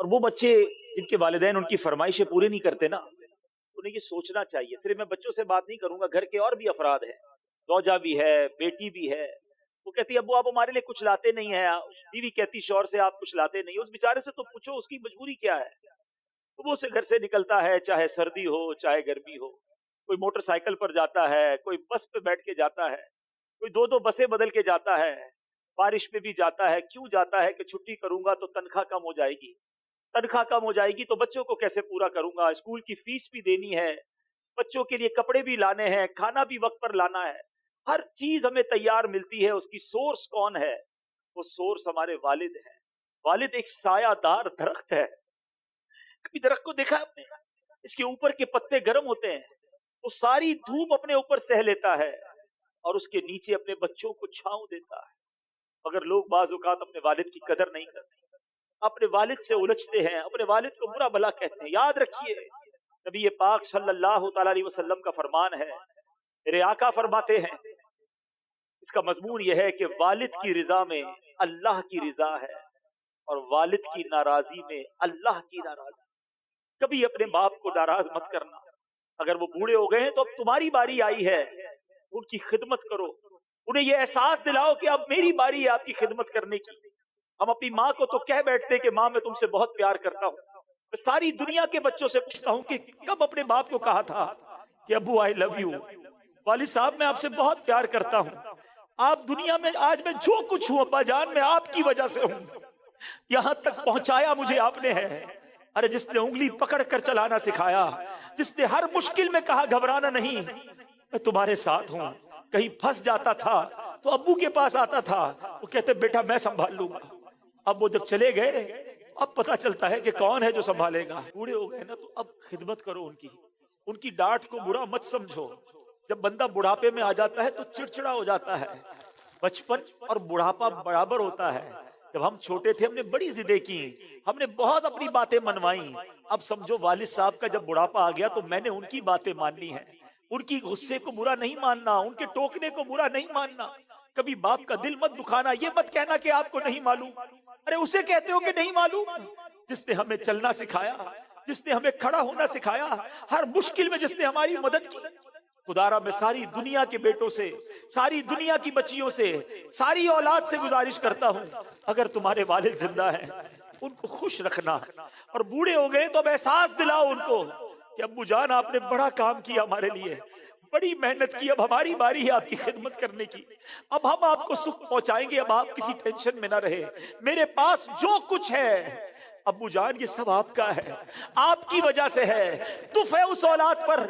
اور وہ بچے جن کے والدین ان کی فرمائشیں پورے نہیں کرتے نا، انہیں یہ سوچنا چاہیے، صرف میں بچوں سے بات نہیں کروں گا، گھر کے اور بھی افراد ہیں، زوجہ بھی ہے، بیٹی بھی ہے، وہ کہتی ہے ابو آپ ہمارے لیے کچھ لاتے نہیں ہیں، بیوی کہتی شوہر سے آپ کچھ لاتے نہیں، اس بیچارے سے تو پوچھو اس کی مجبوری کیا ہے۔ تو وہ اسے گھر سے نکلتا ہے، چاہے سردی ہو چاہے گرمی ہو، کوئی موٹر سائیکل پر جاتا ہے، کوئی بس پہ بیٹھ کے جاتا ہے، کوئی دو بسیں بدل کے جاتا ہے، بارش میں بھی جاتا ہے۔ کیوں جاتا ہے؟ کہ چھٹی کروں گا تو تنخواہ کم ہو جائے گی، تنخواہ کم ہو جائے گی تو بچوں کو کیسے پورا کروں گا، اسکول کی فیس بھی دینی ہے، بچوں کے لیے کپڑے بھی لانے ہیں، کھانا بھی وقت پر لانا ہے، ہر چیز ہمیں تیار ملتی ہے۔ اس کی سورس کون ہے؟ وہ سورس ہمارے والد ہیں۔ والد ایک سایہ دار درخت ہے، کبھی درخت کو دیکھا ہے آپ نے؟ اس کے اوپر کے پتے گرم ہوتے ہیں، وہ ساری دھوپ اپنے اوپر سہ لیتا ہے اور اس کے نیچے اپنے بچوں کو چھاؤں دیتا ہے۔ مگر لوگ بعض اوقات اپنے والد کی قدر نہیں کرتے، اپنے والد سے الجھتے ہیں، اپنے والد کو برا بھلا کہتے ہیں۔ یاد رکھیے نبی پاک صلی اللہ تعالی علیہ وسلم کا فرمان ہے، میرے آقا فرماتے ہیں، اس کا مضمون یہ ہے کہ والد کی رضا میں اللہ کی رضا ہے اور والد کی ناراضی میں اللہ کی ناراضی۔ کبھی اپنے باپ کو ناراض مت کرنا، اگر وہ بوڑھے ہو گئے ہیں تو اب تمہاری باری آئی ہے، ان کی خدمت کرو، انہیں یہ احساس دلاؤ کہ اب میری باری ہے آپ کی خدمت کرنے کی۔ ہم اپنی ماں کو تو کہہ بیٹھتے کہ ماں میں تم سے بہت پیار کرتا ہوں، میں ساری دنیا کے بچوں سے پوچھتا ہوں کہ کب اپنے باپ کو کہا تھا کہ ابو آئی لو یو، والد صاحب میں آپ سے بہت پیار کرتا ہوں، آپ دنیا میں آج میں جو کچھ ہوں ابا جان میں آپ کی وجہ سے ہوں، یہاں تک پہنچایا مجھے آپ نے ہے۔ ارے جس نے انگلی پکڑ کر چلانا سکھایا، جس نے ہر مشکل میں کہا گھبرانا نہیں، میں تمہارے ساتھ ہوں، کہیں پھنس جاتا تھا تو ابو کے پاس آتا تھا، وہ کہتے بیٹا میں سنبھال لوں گا۔ اب وہ جب چلے گئے اب پتا چلتا ہے کہ کون ہے جو سنبھالے گا۔ بوڑھے ہو گئے نا تو اب خدمت کرو ان کی ڈانٹ کو برا مت سمجھو۔ جب بندہ بڑھاپے میں آ جاتا ہے تو چڑچڑا ہو جاتا ہے، بچپن اور بڑھاپا برابر ہوتا ہے۔ جب ہم چھوٹے تھے ہم نے بڑی ضدیں کی، ہم نے بہت اپنی باتیں منوائیں، اب سمجھو والد صاحب کا جب بڑھاپا آ گیا تو میں نے ان کی باتیں ماننی ہے، ان کی غصے کو برا نہیں ماننا، ان کے ٹوکنے کو برا نہیں ماننا۔ کبھی باپ کا دل مت دکھانا، یہ مت کہنا کہ آپ کو نہیں معلوم، ارے اسے کہتے ہو کہ نہیں معلوم، جس نے ہمیں چلنا سکھایا، جس نے ہمیں کھڑا ہونا سکھایا، ہر مشکل میں جس نے ہماری مدد کی۔ خدارا میں ساری دنیا کے بیٹوں سے، ساری دنیا کی بچیوں سے، ساری اولاد سے گزارش کرتا ہوں، اگر تمہارے والد زندہ ہیں ان کو خوش رکھنا، اور بوڑھے ہو گئے تو اب احساس دلاؤ ان کو کہ ابو جان آپ نے بڑا کام کیا ہمارے لیے، بڑی محنت کی، اب ہماری باری ہے آپ کی خدمت کرنے کی، اب ہم آپ کو سکھ پہنچائیں گے، اب آپ کسی ٹینشن میں نہ رہے، میرے پاس جو کچھ ہے ابو جان یہ سب آپ کا ہے، آپ کی وجہ سے ہے۔ تف ہے اس اولاد پر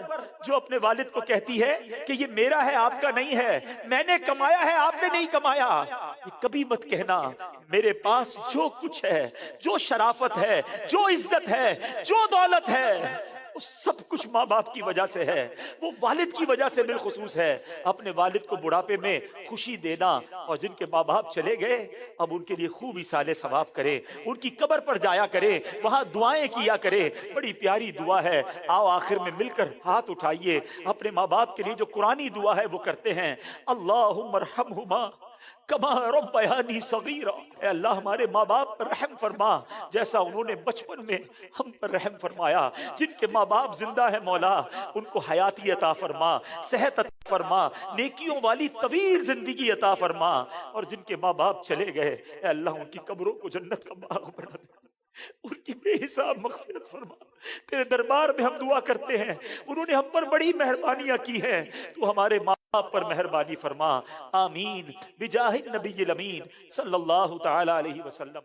جو اپنے والد کو کہتی ہے کہ یہ میرا ہے آپ کا نہیں ہے، میں نے کمایا ہے آپ نے نہیں کمایا۔ یہ کبھی مت کہنا میرے پاس جو کچھ ہے، جو شرافت ہے، جو عزت ہے، جو دولت ہے، وہ سب کچھ ماں باپ کی وجہ سے ہے، وہ والد کی وجہ سے بالخصوص ہے۔ اپنے والد کو بڑھاپے میں خوشی دینا، اور جن کے ماں باپ چلے گئے اب ان کے لیے خوب ایصال ثواب کرے، ان کی قبر پر جایا کرے، وہاں دعائیں کیا کرے، بڑی پیاری دعا ہے۔ آؤ آخر میں مل کر ہاتھ اٹھائیے، اپنے ماں باپ کے لیے جو قرآنی دعا ہے وہ کرتے ہیں، اللہم ارحمہما کما ربیانی صغیرا، اے اللہ ہمارے ماں باپ پر رحم فرما جیسا انہوں نے بچپن میں ہم پر رحم فرمایا۔ جن کے ماں باپ زندہ ہے مولا ان کو حیاتی عطا فرما، صحت عطا فرما، نیکیوں والی طویل زندگی عطا فرما، اور جن کے ماں باپ چلے گئے اے اللہ ان کی قبروں کو جنت کا باغ بنا دے، ان کی بے حساب مغفرت فرما۔ تیرے دربار میں ہم دعا کرتے ہیں، انہوں نے ہم پر بڑی مہربانیاں کی ہیں، تو ہمارے ماں باپ پر مہربانی فرما، آمین بجاہ النبی الامین صلی اللہ تعالی علیہ وسلم۔